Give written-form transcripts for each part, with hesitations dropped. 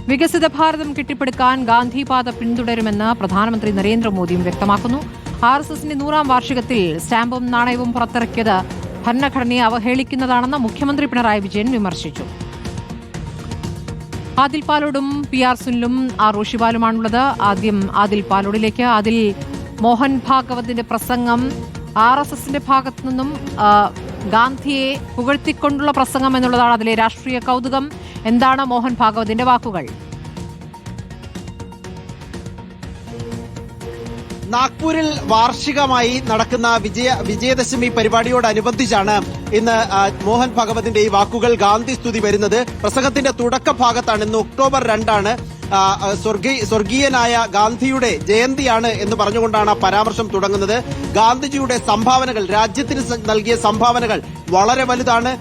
വികസിത ഭാരതം കെട്ടിപ്പടുക്കാൻ ഗാന്ധിപാത പിന്തുടരുമെന്ന് പ്രധാനമന്ത്രി നരേന്ദ്രമോദിയും വ്യക്തമാക്കുന്നു. RSSന്റെ 100ാം വാർഷികത്തിൽ സ്റ്റാമ്പും നാണയവും പുറത്തിറക്കിയത് ഭരണഘടനയെ അവഹേളിക്കുന്നതാണെന്ന് മുഖ്യമന്ത്രി പിണറായി വിജയൻ വിമർശിച്ചു. ആദിൽ പാലോടും PR സുനിലും ഋഷിപാലുമാണുള്ളത്. ആദ്യം ആദിൽ പാലോടിലേക്ക്. അതിൽ മോഹൻ ഭാഗവതിന്റെ പ്രസംഗം RSSന്റെ ഭാഗത്തു നിന്നും ഗാന്ധിയെ പുകഴ്ത്തിക്കൊണ്ടുള്ള പ്രസംഗം എന്നുള്ളതാണ് അതിലെ രാഷ്ട്രീയ കൗതുകം. എന്താണ് മോഹൻ ഭാഗവതിന്റെ വാക്കുകൾ? നാഗ്പൂരിൽ വാർഷികമായി നടക്കുന്ന വിജയദശമി പരിപാടിയോടനുബന്ധിച്ചാണ് ഇന്ന് മോഹൻ ഭഗവതിന്റെ ഈ വാക്കുകൾ ഗാന്ധി സ്തുതി വരുന്നത്. പ്രസംഗത്തിന്റെ തുടക്ക ഭാഗത്താണ്. ഇന്ന് ഒക്ടോബർ 2 സ്വർഗീയനായ ഗാന്ധിയുടെ ജയന്തിയാണ് എന്ന് പറഞ്ഞുകൊണ്ടാണ് പരാമർശം തുടങ്ങുന്നത്. ഗാന്ധിജിയുടെ സംഭാവനകൾ, രാജ്യത്തിന് നൽകിയ സംഭാവനകൾ വളരെ വലുതാണ്.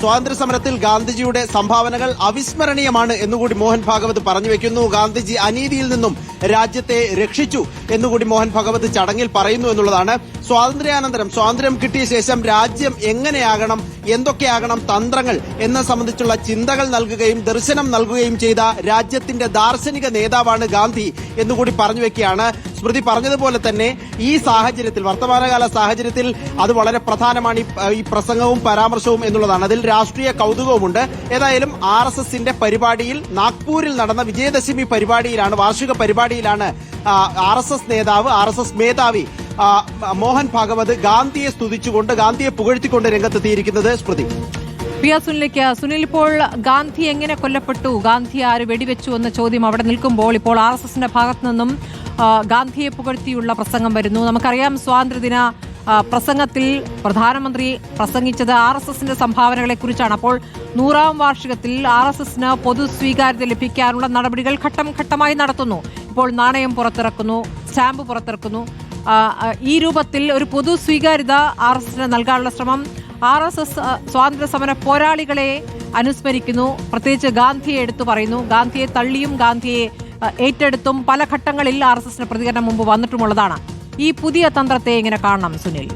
സ്വാതന്ത്ര്യ സമരത്തിൽ ഗാന്ധിജിയുടെ സംഭാവനകൾ അവിസ്മരണീയമാണ് എന്നുകൂടി മോഹൻ ഭാഗവത് പറഞ്ഞു വെക്കുന്നു. ഗാന്ധിജി അനീതിയിൽ നിന്നും രാജ്യത്തെ രക്ഷിച്ചു എന്നുകൂടി മോഹൻ ഭാഗവത് ചടങ്ങിൽ പറയുന്നു എന്നുള്ളതാണ്. സ്വാതന്ത്ര്യാനന്തരം, സ്വാതന്ത്ര്യം കിട്ടിയ ശേഷം രാജ്യം എങ്ങനെയാകണം, എന്തൊക്കെയാകണം തന്ത്രങ്ങൾ എന്നെ സംബന്ധിച്ചുള്ള ചിന്തകൾ നൽകുകയും ദർശനം നൽകുകയും ചെയ്ത രാജ്യത്തിന്റെ ദാർശനിക നേതാവാണ് ഗാന്ധി എന്നുകൂടി പറഞ്ഞു വെക്കുകയാണ്. സ്മൃതി പറഞ്ഞതുപോലെ തന്നെ ഈ സാഹചര്യത്തിൽ, വർത്തമാനകാല സാഹചര്യത്തിൽ അത് വളരെ പ്രധാനമാണ് ഈ പ്രസംഗവും പരാമർശവും എന്നുള്ളതാണ്. അതിൽ രാഷ്ട്രീയ കൗതുകവുമുണ്ട്. ഏതായാലും RSSന്റെ പരിപാടിയിൽ, നാഗ്പൂരിൽ നടന്ന വിജയദശമി പരിപാടിയിലാണ്, വാർഷിക പരിപാടിയിലാണ് RSS നേതാവ്, RSS മേധാവി മോഹൻ ഭാഗവത് ഗാന്ധിയെ സ്തുതിച്ചുകൊണ്ട്, ഗാന്ധിയെ പുകഴ്ത്തിക്കൊണ്ട് രംഗത്തെത്തിയിരിക്കുന്നത്. സ്മൃതി. PR സുനിലേക്ക്. സുനിൽ, ഇപ്പോൾ ഗാന്ധി എങ്ങനെ കൊല്ലപ്പെട്ടു, ഗാന്ധി ആര് വെടിവെച്ചു എന്ന ചോദ്യം അവിടെ നിൽക്കുമ്പോൾ ഇപ്പോൾ RSSന്റെ ഭാഗത്തു നിന്നും ഗാന്ധിയെ പുകഴ്ത്തിയുള്ള പ്രസംഗം വരുന്നു. നമുക്കറിയാം, സ്വാതന്ത്ര്യദിന പ്രസംഗത്തിൽ പ്രധാനമന്ത്രി പ്രസംഗിച്ചത് RSSന്റെ സംഭാവനകളെ കുറിച്ചാണ്. അപ്പോൾ 100ാം വാർഷികത്തിൽ RSSന് പൊതു സ്വീകാര്യത ലഭിക്കാനുള്ള നടപടികൾ ഘട്ടം ഘട്ടമായി നടത്തുന്നു. ഇപ്പോൾ നാണയം പുറത്തിറക്കുന്നു, സ്റ്റാമ്പ് പുറത്തിറക്കുന്നു. ഈ രൂപത്തിൽ ഒരു പൊതു സ്വീകാര്യത RSSന് നൽകാനുള്ള ശ്രമം. RSS സ്വാതന്ത്ര്യ സമര പോരാളികളെ അനുസ്മരിക്കുന്നു, പ്രത്യേകിച്ച് ഗാന്ധിയെ എടുത്തു പറയുന്നു. ഗാന്ധിയെ തള്ളിയും ഗാന്ധിയെ ഏറ്റെടുത്തും പല ഘട്ടങ്ങളിൽ RSSന് പ്രതികരണം മുമ്പ് വന്നിട്ടുമുള്ളതാണ്. ഈ പുതിയ തന്ത്രത്തെ എങ്ങനെ കാണണം സുനിൽ?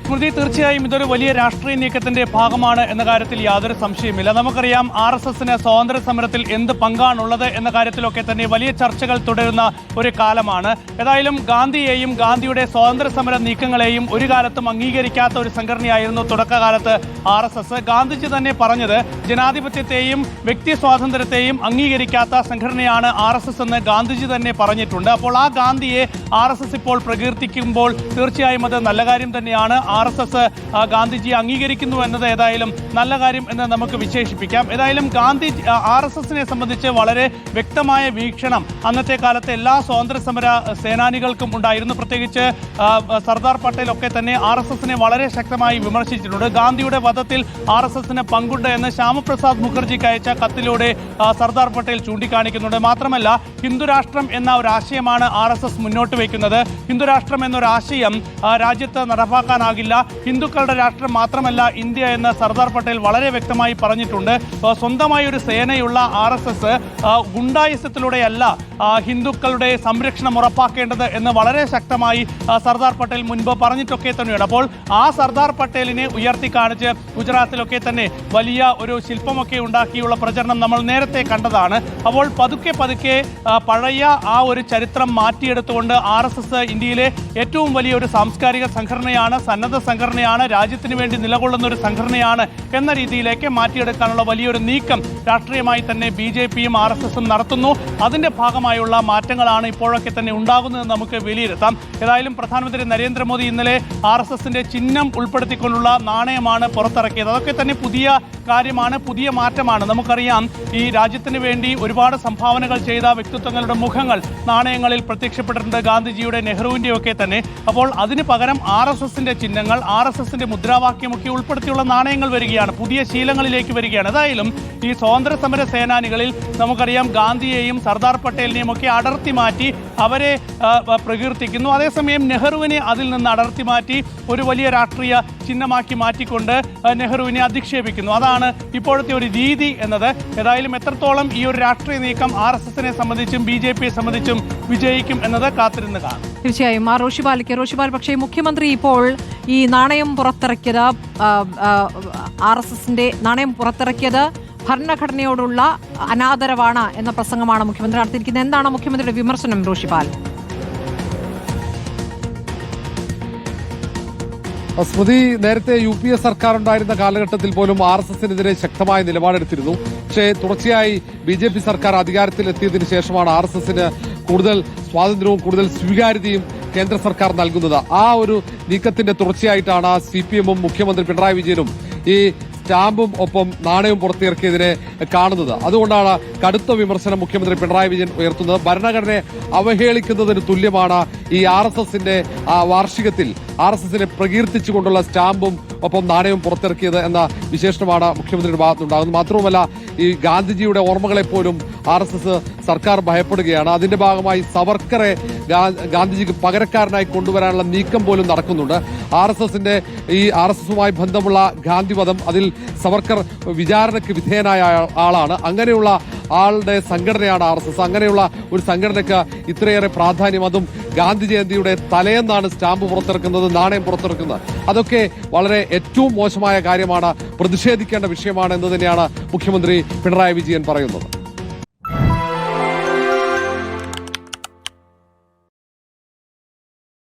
സ്മൃതി, തീർച്ചയായും ഇതൊരു വലിയ രാഷ്ട്രീയ നീക്കത്തിന്റെ ഭാഗമാണ് എന്ന കാര്യത്തിൽ യാതൊരു സംശയമില്ല. നമുക്കറിയാം, RSSന് സ്വാതന്ത്ര്യ സമരത്തിൽ എന്ത് പങ്കാണുള്ളത് എന്ന കാര്യത്തിലൊക്കെ തന്നെ വലിയ ചർച്ചകൾ തുടരുന്ന ഒരു കാലമാണ്. ഏതായാലും ഗാന്ധിയെയും ഗാന്ധിയുടെ സ്വാതന്ത്ര്യ സമര നീക്കങ്ങളെയും ഒരു കാലത്തും അംഗീകരിക്കാത്ത ഒരു സംഘടനയായിരുന്നു തുടക്കകാലത്ത് RSS. ഗാന്ധിജി തന്നെ പറഞ്ഞത് ജനാധിപത്യത്തെയും വ്യക്തി സ്വാതന്ത്ര്യത്തെയും അംഗീകരിക്കാത്ത സംഘടനയാണ് RSS എന്ന് ഗാന്ധിജി തന്നെ പറഞ്ഞിട്ടുണ്ട്. അപ്പോൾ ആ ഗാന്ധിയെ RSS ഇപ്പോൾ പ്രകീർത്തിക്കുമ്പോൾ തീർച്ചയായും അത് നല്ല കാര്യം തന്നെയാണ്. RSS ഗാന്ധിജിയെ അംഗീകരിക്കുന്നു എന്നത് ഏതായാലും നല്ല കാര്യം എന്ന് നമുക്ക് വിശേഷിപ്പിക്കാം. ഏതായാലും RSSനെ സംബന്ധിച്ച് വളരെ വ്യക്തമായ വീക്ഷണം അന്നത്തെ കാലത്തെ എല്ലാ സ്വാതന്ത്ര്യ സമര സേനാനികൾക്കും ഉണ്ടായിരുന്നു. പ്രത്യേകിച്ച് സർദാർ പട്ടേലൊക്കെ തന്നെ RSSനെ വളരെ ശക്തമായി വിമർശിച്ചിട്ടുണ്ട്. ഗാന്ധിയുടെ വധത്തിൽ RSSന് പങ്കുണ്ട് എന്ന് ശ്യാമപ്രസാദ് മുഖർജിക്ക് അയച്ച കത്തിലൂടെ സർദാർ പട്ടേൽ ചൂണ്ടിക്കാണിക്കുന്നുണ്ട്. മാത്രമല്ല, ഹിന്ദുരാഷ്ട്രം എന്ന ഒരു ആശയമാണ് RSS മുന്നോട്ട് വയ്ക്കുന്നത്. ഹിന്ദുരാഷ്ട്രം എന്നൊരു ആശയം രാജ്യത്ത് നടപ്പാക്കാനാകില്ല. ഹിന്ദുക്കളുടെ രാഷ്ട്രം മാത്രമല്ല ഇന്ത്യ എന്ന് സർദാർ പട്ടേൽ വളരെ വ്യക്തമായി പറഞ്ഞിട്ടുണ്ട്. സ്വന്തമായി ഒരു സേനയുള്ള RSS ഗുണ്ടായുസത്തിലൂടെയല്ല ഹിന്ദുക്കളുടെ സംരക്ഷണം ഉറപ്പാക്കേണ്ടത് എന്ന് വളരെ ശക്തമായി സർദാർ പട്ടേൽ മുൻപ് പറഞ്ഞിട്ടൊക്കെ തന്നെയാണ്. അപ്പോൾ ആ സർദാർ പട്ടേലിനെ ഉയർത്തി കാണിച്ച് ഗുജറാത്തിലൊക്കെ തന്നെ വലിയ ഒരു ശില്പമൊക്കെ ഉണ്ടാക്കിയുള്ള പ്രചരണം നമ്മൾ നേരത്തെ കണ്ടതാണ്. അപ്പോൾ പതുക്കെ പതുക്കെ പഴയ ആ ഒരു ചരിത്രം മാറ്റിയെടുത്തുകൊണ്ട് RSS ഇന്ത്യയിലെ ഏറ്റവും വലിയൊരു സാംസ്കാരിക സംഘടനയാണ്, സന്നദ്ധ സംഘടനയാണ്, രാജ്യത്തിന് വേണ്ടി നിലകൊള്ളുന്ന ഒരു സംഘടനയാണ് എന്ന രീതിയിലേക്ക് മാറ്റിയെടുക്കാനുള്ള വലിയൊരു നീക്കം രാഷ്ട്രീയമായി തന്നെ BJPയും RSSും നടത്തുന്നു. അതിന്റെ ഭാഗമായുള്ള മാറ്റങ്ങളാണ് ഇപ്പോഴൊക്കെ തന്നെ ഉണ്ടാകുന്നതെന്ന് നമുക്ക് വിലയിരുത്താം. ഏതായാലും പ്രധാനമന്ത്രി നരേന്ദ്രമോദി ഇന്നലെ RSSന്റെ ചിഹ്നം ഉൾപ്പെടുത്തിക്കൊണ്ടുള്ള നാണയമാണ് പുറത്തിറക്കിയത്. അതൊക്കെ തന്നെ പുതിയ കാര്യമാണ്, പുതിയ മാറ്റമാണ്. നമുക്കറിയാം, ഈ രാജ്യത്തിന് വേണ്ടി ഒരുപാട് സംഭാവനകൾ ചെയ്ത വ്യക്തിത്വങ്ങളുടെ മുഖങ്ങൾ നാണയങ്ങളിൽ പ്രത്യക്ഷപ്പെട്ടിട്ടുണ്ട്, ഗാന്ധിജിയുടെ, നെഹ്റുവിന്റെ ഒക്കെ തന്നെ. അപ്പോൾ അതിന് പകരം RSSന്റെ ചിഹ്നങ്ങൾ, RSSന്റെ മുദ്രാവാക്യമൊക്കെ ഉൾപ്പെടുത്തിയുള്ള നാണയങ്ങൾ വരികയാണ്, പുതിയ ശീലങ്ങളിലേക്ക് വരികയാണ്. ഏതായാലും ഈ സ്വാതന്ത്ര്യ സമര സേനാനികളിൽ നമുക്കറിയാം ഗാന്ധിയെയും സർദാർ പട്ടേലിനെയും ഒക്കെ അടർത്തി മാറ്റി അവരെ പ്രകീർത്തിക്കുന്നു. അതേസമയം നെഹ്റുവിനെ അതിൽ നിന്ന് അടർത്തി മാറ്റി ഒരു വലിയ രാഷ്ട്രീയ ചിഹ്നമാക്കി മാറ്റിക്കൊണ്ട് നെഹ്റുവിനെ അധിക്ഷേപിക്കുന്നു. അതാണ് ഇപ്പോഴത്തെ ഒരു രീതി എന്നത്. ഏതായാലും എത്രത്തോളം ഈ ഒരു രാഷ്ട്രീയ നീക്കം RSSനെ സംബന്ധിച്ചും BJPയെ സംബന്ധിച്ചും വിജയിക്കും എന്നത് കാത്തിരുന്ന് കാണും. തീർച്ചയായും റോഷിപാൽ പക്ഷേ മുഖ്യമന്ത്രി ഇപ്പോൾ ഈ നാണയം പുറത്തിറക്കിയത് RSSന്റെ നാണയം പുറത്തിറക്കിയത് ഭരണഘടനയോടുള്ള അനാദരവാണ് എന്ന പ്രസംഗമാണ് മുഖ്യമന്ത്രി നടത്തിയിരിക്കുന്നത്. എന്താണ് മുഖ്യമന്ത്രിയുടെ വിമർശനം റോഷിപാൽ? സ്മൃതി, നേരത്തെ UPA സർക്കാർ ഉണ്ടായിരുന്ന കാലഘട്ടത്തിൽ പോലും RSSനെതിരെ ശക്തമായ നിലപാടെടുത്തിരുന്നു. പക്ഷേ തുടർച്ചയായി BJP സർക്കാർ അധികാരത്തിലെത്തിയതിനു ശേഷമാണ് RSSന് കൂടുതൽ സ്വാതന്ത്ര്യവും കൂടുതൽ സ്വീകാര്യതയും കേന്ദ്ര സർക്കാർ നൽകുന്നത്. ആ ഒരു നീക്കത്തിന്റെ തുടർച്ചയായിട്ടാണ് CPM-ഉം മുഖ്യമന്ത്രി പിണറായി വിജയനും ഈ സ്റ്റാമ്പും ഒപ്പം നാണയവും പുറത്തിറക്കിയതിനെ കാണുന്നത്. അതുകൊണ്ടാണ് കടുത്ത വിമർശനം മുഖ്യമന്ത്രി പിണറായി വിജയൻ ഉയർത്തുന്നത്. ഭരണഘടനയെ അവഹേളിക്കുന്നതിന് തുല്യമാണ് ഈ RSSന്റെ വാർഷികത്തിൽ RSSനെ പ്രകീർത്തിച്ചുകൊണ്ടുള്ള സ്റ്റാമ്പും ഒപ്പം നാണയവും പുറത്തിറക്കിയത് എന്ന വിശേഷണമാണ് മുഖ്യമന്ത്രിയുടെ ഭാഗത്തുണ്ടാകുന്നത്. മാത്രവുമല്ല, ഈ ഗാന്ധിജിയുടെ ഓർമ്മകളെപ്പോലും RSS സർക്കാർ ഭയപ്പെടുകയാണ്. അതിന്റെ ഭാഗമായി സവർക്കറെ ഗാന്ധിജിക്ക് പകരക്കാരനായി കൊണ്ടുവരാനുള്ള നീക്കം പോലും നടക്കുന്നുണ്ട്. RSSുമായി ബന്ധമുള്ള ഗാന്ധിവധം, അതിൽ സവർക്കർ വിചാരണയ്ക്ക് വിധേയനായ ആളാണ്. അങ്ങനെയുള്ള ആളുടെ സംഘടനയാണ് RSS. അങ്ങനെയുള്ള ഒരു സംഘടനയ്ക്ക് ഇത്രയേറെ പ്രാധാന്യം, അതും ഗാന്ധി ജയന്തിയുടെ തലേന്നാണ് സ്റ്റാമ്പ് പുറത്തിറക്കുന്നത്, നാണയം പുറത്തിറക്കുന്നത്. അതൊക്കെ വളരെ ഏറ്റവും മോശമായ കാര്യമാണ്, പ്രതിഷേധിക്കേണ്ട വിഷയമാണ് എന്ന് തന്നെയാണ് മുഖ്യമന്ത്രി പിണറായി വിജയൻ പറയുന്നത്.